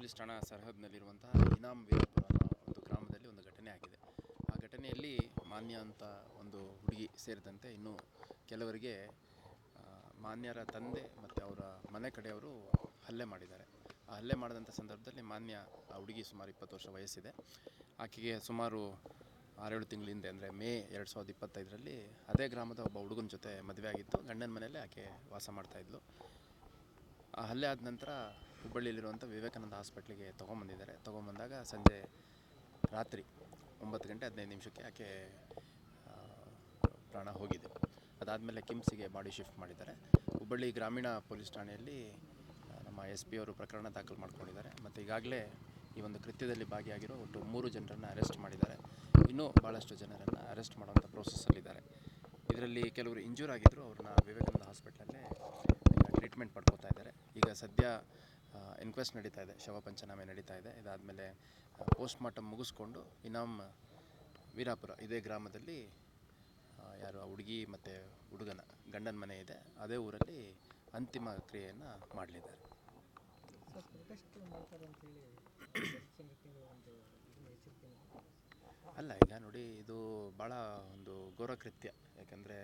Police ಠಾಣಾ ಸರಹದ್ನಲ್ಲಿರುವಂತಹ ಇನಾಮ್ ವೀರಾಪುರ ಅನ್ನೋ ಒಂದು ಗ್ರಾಮದಲ್ಲಿ ಒಂದು ಘಟನೆ ಆಗಿದೆ. ಆ ಘಟನೆಯಲ್ಲಿ ಮಾನ್ಯ ಅಂತ ಒಂದು ಹುಡುಗಿ ಸೇರಿದಂತೆ ಇನ್ನೂ ಕೆಲವರಿಗೆ ಮಾನ್ಯರ ತಂದೆ ಮತ್ತು ಅವರ ಮನೆ ಕಡೆಯವರು ಹಲ್ಲೆ ಮಾಡಿದ್ದಾರೆ. ಆ ಹಲ್ಲೆ ಮಾಡಿದಂಥ ಸಂದರ್ಭದಲ್ಲಿ ಮಾನ್ಯ ಆ ಹುಡುಗಿ ಸುಮಾರು 20 ವರ್ಷ ವಯಸ್ಸಿದೆ. ಆಕೆಗೆ ಸುಮಾರು 6-7 ತಿಂಗಳ ಹಿಂದೆ ಅಂದರೆ ಮೇ 2025ರಲ್ಲಿ ಅದೇ ಗ್ರಾಮದ ಒಬ್ಬ ಹುಡುಗನ ಜೊತೆ ಮದುವೆ ಆಗಿತ್ತು. ಗಂಡನ ಮನೆಯಲ್ಲೇ ಆಕೆ ವಾಸ ಮಾಡ್ತಾಯಿದ್ಲು. ಆ ಹಲ್ಲೆ ಆದ ನಂತರ ಹುಬ್ಬಳ್ಳಿಯಲ್ಲಿರುವಂಥ ವಿವೇಕಾನಂದ ಹಾಸ್ಪಿಟ್ಲಿಗೆ ತೊಗೊಂಬಂದಾಗ ಸಂಜೆ ರಾತ್ರಿ 9:15 ಆಕೆ ಪ್ರಾಣ ಹೋಗಿದೆ. ಅದಾದಮೇಲೆ ಕಿಮ್ಸಿಗೆ ಬಾಡಿ ಶಿಫ್ಟ್ ಮಾಡಿದ್ದಾರೆ. ಹುಬ್ಬಳ್ಳಿ ಗ್ರಾಮೀಣ ಪೊಲೀಸ್ ಠಾಣೆಯಲ್ಲಿ ನಮ್ಮ SP ಅವರು ಪ್ರಕರಣ ದಾಖಲು ಮಾಡ್ಕೊಂಡಿದ್ದಾರೆ. ಮತ್ತು ಈಗಾಗಲೇ ಈ ಒಂದು ಕೃತ್ಯದಲ್ಲಿ ಭಾಗಿಯಾಗಿರೋ ಒಟ್ಟು 3 ಜನರನ್ನು ಅರೆಸ್ಟ್ ಮಾಡಿದ್ದಾರೆ. ಇನ್ನೂ ಭಾಳಷ್ಟು ಜನರನ್ನು ಅರೆಸ್ಟ್ ಮಾಡುವಂಥ ಪ್ರೋಸೆಸ್ಸಲ್ಲಿದ್ದಾರೆ. ಇದರಲ್ಲಿ ಕೆಲವರು ಇಂಜೂರ್ ಆಗಿದ್ದರು. ಅವ್ರನ್ನ ವಿವೇಕಾನಂದ ಹಾಸ್ಪಿಟ್ಲಲ್ಲೇ ಟ್ರೀಟ್ಮೆಂಟ್ ಪಡ್ಕೋತಾ ಇದ್ದಾರೆ. ಈಗ ಸದ್ಯ ಇನ್ಕ್ವೆಸ್ಟ್ ನಡೀತಾ ಇದೆ, ಶವ ಪಂಚನಾಮೆ ನಡೀತಾ ಇದೆ. ಇದಾದಮೇಲೆ ಪೋಸ್ಟ್ ಮಾರ್ಟಮ್ ಮುಗಿಸ್ಕೊಂಡು ಇನಾಮ್ ವೀರಾಪುರ ಇದೇ ಗ್ರಾಮದಲ್ಲಿ ಯಾರು ಆ ಹುಡುಗಿ ಮತ್ತು ಹುಡುಗನ ಗಂಡನ ಮನೆ ಇದೆ, ಅದೇ ಊರಲ್ಲಿ ಅಂತಿಮ ಕ್ರಿಯೆಯನ್ನು ಮಾಡಲಿದ್ದಾರೆ. ಅಲ್ಲ, ಈಗ ನೋಡಿ, ಇದು ಭಾಳ ಒಂದು ಘೋರ ಕೃತ್ಯ. ಯಾಕಂದರೆ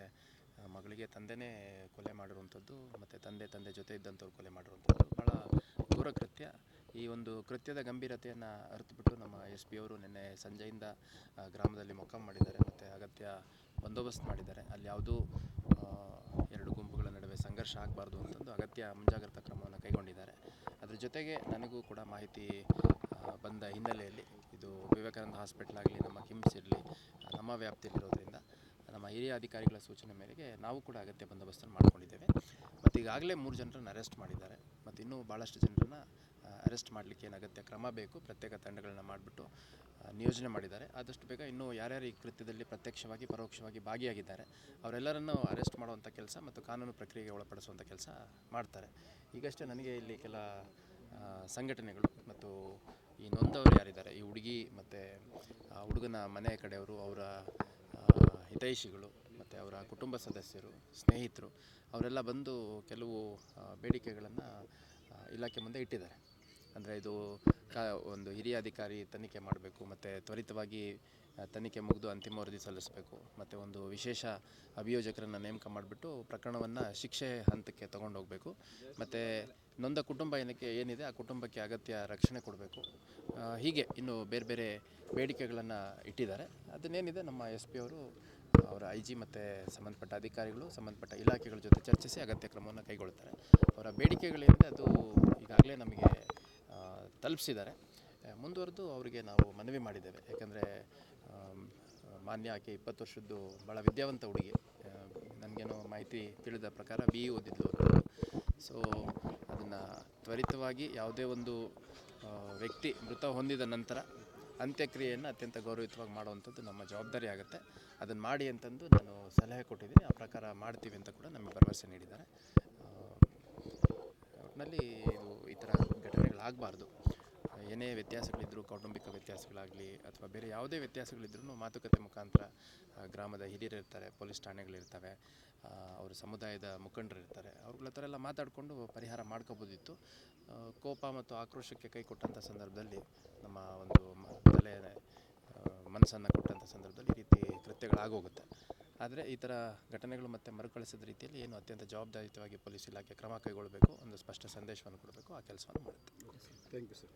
ಮಗಳಿಗೆ ತಂದೆನೇ ಕೊಲೆ ಮಾಡಿರುವಂಥದ್ದು ಮತ್ತು ತಂದೆ ಜೊತೆ ಇದ್ದಂಥವ್ರು ಕೊಲೆ ಮಾಡಿರುವಂಥದ್ದು ಭಾಳ ಘೋರ ಕೃತ್ಯ. ಈ ಒಂದು ಕೃತ್ಯದ ಗಂಭೀರತೆಯನ್ನು ಅರಿತುಬಿಟ್ಟು ನಮ್ಮ SP ಅವರು ನಿನ್ನೆ ಸಂಜೆಯಿಂದ ಗ್ರಾಮದಲ್ಲಿ ಮೊಕ್ಕಾಂ ಮಾಡಿದ್ದಾರೆ ಮತ್ತು ಅಗತ್ಯ ಬಂದೋಬಸ್ತ್ ಮಾಡಿದ್ದಾರೆ. ಅಲ್ಲಿ ಯಾವುದೂ 2 ಗುಂಪುಗಳ ನಡುವೆ ಸಂಘರ್ಷ ಆಗಬಾರ್ದು ಅಂತಂದು ಅಗತ್ಯ ಮುಂಜಾಗ್ರತಾ ಕ್ರಮವನ್ನು ಕೈಗೊಂಡಿದ್ದಾರೆ. ಅದ್ರ ಜೊತೆಗೆ ನನಗೂ ಕೂಡ ಮಾಹಿತಿ ಬಂದ ಹಿನ್ನೆಲೆಯಲ್ಲಿ ಇದು ವಿವೇಕಾನಂದ ಹಾಸ್ಪಿಟ್ಲ್ ಆಗಲಿ, ನಮ್ಮ ಕಿಮ್ಸ್ ಇರಲಿ, ನಮ್ಮ ವ್ಯಾಪ್ತಿಯಲ್ಲಿರೋದ್ರಿಂದ ನಮ್ಮ ಹಿರಿಯ ಅಧಿಕಾರಿಗಳ ಸೂಚನೆ ಮೇರೆಗೆ ನಾವು ಕೂಡ ಅಗತ್ಯ ಬಂದೋಬಸ್ತನ್ನು ಮಾಡ್ಕೊಂಡಿದ್ದೇವೆ. ಮತ್ತು ಈಗಾಗಲೇ 3 ಜನರನ್ನು ಅರೆಸ್ಟ್ ಮಾಡಿದ್ದಾರೆ. ಮತ್ತು ಇನ್ನೂ ಭಾಳಷ್ಟು ಜನರನ್ನು ಅರೆಸ್ಟ್ ಮಾಡಲಿಕ್ಕೆ ಏನು ಅಗತ್ಯ ಕ್ರಮ ಬೇಕು, ಪ್ರತ್ಯೇಕ ತಂಡಗಳನ್ನ ಮಾಡಿಬಿಟ್ಟು ನಿಯೋಜನೆ ಮಾಡಿದ್ದಾರೆ. ಆದಷ್ಟು ಬೇಗ ಇನ್ನೂ ಯಾರ್ಯಾರು ಈ ಕೃತ್ಯದಲ್ಲಿ ಪ್ರತ್ಯಕ್ಷವಾಗಿ ಪರೋಕ್ಷವಾಗಿ ಭಾಗಿಯಾಗಿದ್ದಾರೆ ಅವರೆಲ್ಲರನ್ನು ಅರೆಸ್ಟ್ ಮಾಡುವಂಥ ಕೆಲಸ ಮತ್ತು ಕಾನೂನು ಪ್ರಕ್ರಿಯೆಗೆ ಒಳಪಡಿಸುವಂಥ ಕೆಲಸ ಮಾಡ್ತಾರೆ. ಈಗಷ್ಟೇ ನನಗೆ ಇಲ್ಲಿ ಕೆಲ ಸಂಘಟನೆಗಳು ಮತ್ತು ಈ ನೊಂದವರು ಯಾರಿದ್ದಾರೆ, ಈ ಹುಡುಗಿ ಮತ್ತು ಹುಡುಗನ ಮನೆ ಕಡೆಯವರು, ಅವರ ಹಿತೈಷಿಗಳು ಮತ್ತು ಅವರ ಕುಟುಂಬ ಸದಸ್ಯರು, ಸ್ನೇಹಿತರು ಅವರೆಲ್ಲ ಬಂದು ಕೆಲವು ಬೇಡಿಕೆಗಳನ್ನು ಇಲಾಖೆ ಮುಂದೆ ಇಟ್ಟಿದ್ದಾರೆ. ಅಂದರೆ ಇದು ಒಂದು ಹಿರಿಯ ಅಧಿಕಾರಿ ತನಿಖೆ ಮಾಡಬೇಕು ಮತ್ತು ತ್ವರಿತವಾಗಿ ತನಿಖೆ ಮುಗಿದು ಅಂತಿಮ ವರದಿ ಸಲ್ಲಿಸಬೇಕು ಮತ್ತು ಒಂದು ವಿಶೇಷ ಅಭಿಯೋಜಕರನ್ನು ನೇಮಕ ಮಾಡಿಬಿಟ್ಟು ಪ್ರಕರಣವನ್ನು ಶಿಕ್ಷೆ ಹಂತಕ್ಕೆ ತೊಗೊಂಡೋಗಬೇಕು ಮತ್ತು ನೊಂದ ಕುಟುಂಬ ಏನಿದೆ ಆ ಕುಟುಂಬಕ್ಕೆ ಅಗತ್ಯ ರಕ್ಷಣೆ ಕೊಡಬೇಕು. ಹೀಗೆ ಇನ್ನು ಬೇರೆ ಬೇರೆ ಬೇಡಿಕೆಗಳನ್ನು ಇಟ್ಟಿದ್ದಾರೆ. ಅದನ್ನೇನಿದೆ ನಮ್ಮ SP ಅವರು ಅವರ IG ಮತ್ತು ಸಂಬಂಧಪಟ್ಟ ಅಧಿಕಾರಿಗಳು, ಸಂಬಂಧಪಟ್ಟ ಇಲಾಖೆಗಳ ಜೊತೆ ಚರ್ಚಿಸಿ ಅಗತ್ಯ ಕ್ರಮವನ್ನು ಕೈಗೊಳ್ಳುತ್ತಾರೆ. ಅವರ ಬೇಡಿಕೆಗಳೇನಿದೆ ಅದು ಈಗಾಗಲೇ ನಮಗೆ ತಲುಪಿಸಿದ್ದಾರೆ. ಮುಂದುವರೆದು ಅವರಿಗೆ ನಾವು ಮನವಿ ಮಾಡಿದ್ದೇವೆ. ಯಾಕಂದರೆ ಮಾನ್ಯ ಆಕೆ 20 ವರ್ಷದ್ದು ಭಾಳ ವಿದ್ಯಾವಂತ ಹುಡುಗಿ. ನನಗೇನೋ ಮಾಹಿತಿ ತಿಳಿದ ಪ್ರಕಾರ BE ಓದಿದ್ಲು ಅವರು. ಸೊ ಅದನ್ನು ತ್ವರಿತವಾಗಿ ಯಾವುದೇ ಒಂದು ವ್ಯಕ್ತಿ ಮೃತ ಹೊಂದಿದ ನಂತರ ಅಂತ್ಯಕ್ರಿಯೆಯನ್ನು ಅತ್ಯಂತ ಗೌರವಯುತವಾಗಿ ಮಾಡುವಂಥದ್ದು ನಮ್ಮ ಜವಾಬ್ದಾರಿ ಆಗುತ್ತೆ. ಅದನ್ನು ಮಾಡಿ ಅಂತಂದು ನಾನು ಸಲಹೆ ಕೊಟ್ಟಿದ್ದೀನಿ. ಆ ಪ್ರಕಾರ ಮಾಡ್ತೀವಿ ಅಂತ ಕೂಡ ನಮಗೆ ಭರವಸೆ ನೀಡಿದ್ದಾರೆ. ಒಟ್ಟಿನಲ್ಲಿ ಇದು ಈ ಥರ ಘಟನೆಗಳಾಗಬಾರ್ದು. ಏನೇ ವ್ಯತ್ಯಾಸಗಳಿದ್ದರೂ, ಕೌಟುಂಬಿಕ ವ್ಯತ್ಯಾಸಗಳಾಗಲಿ ಅಥವಾ ಬೇರೆ ಯಾವುದೇ ವ್ಯತ್ಯಾಸಗಳಿದ್ರೂ ಮಾತುಕತೆ ಮುಖಾಂತರ ಗ್ರಾಮದ ಹಿರಿಯರಿರ್ತಾರೆ, ಪೊಲೀಸ್ ಠಾಣೆಗಳಿರ್ತವೆ, ಅವರ ಸಮುದಾಯದ ಮುಖಂಡರಿರ್ತಾರೆ, ಅವ್ರಗಳ ಹತ್ರ ಎಲ್ಲ ಮಾತಾಡಿಕೊಂಡು ಪರಿಹಾರ ಮಾಡ್ಕೋಬೋದಿತ್ತು. ಕೋಪ ಮತ್ತು ಆಕ್ರೋಶಕ್ಕೆ ಕೈ ಕೊಟ್ಟಂಥ ಸಂದರ್ಭದಲ್ಲಿ ನಮ್ಮ ಒಂದು ಮನಸ್ಸನ್ನು ಕೊಟ್ಟಂಥ ಸಂದರ್ಭದಲ್ಲಿ ಈ ರೀತಿ ಕೃತ್ಯಗಳಾಗೋಗುತ್ತೆ. ಆದರೆ ಈ ಥರ ಘಟನೆಗಳು ಮತ್ತೆ ಮರುಕಳಿಸಿದ ರೀತಿಯಲ್ಲಿ ಏನು ಅತ್ಯಂತ ಜವಾಬ್ದಾರಿಯುತವಾಗಿ ಪೊಲೀಸ್ ಇಲಾಖೆ ಕ್ರಮ ಕೈಗೊಳ್ಳಬೇಕು, ಒಂದು ಸ್ಪಷ್ಟ ಸಂದೇಶವನ್ನು ಕೊಡಬೇಕು, ಆ ಕೆಲಸವನ್ನು ಮಾಡುತ್ತೆ. Thank you sir.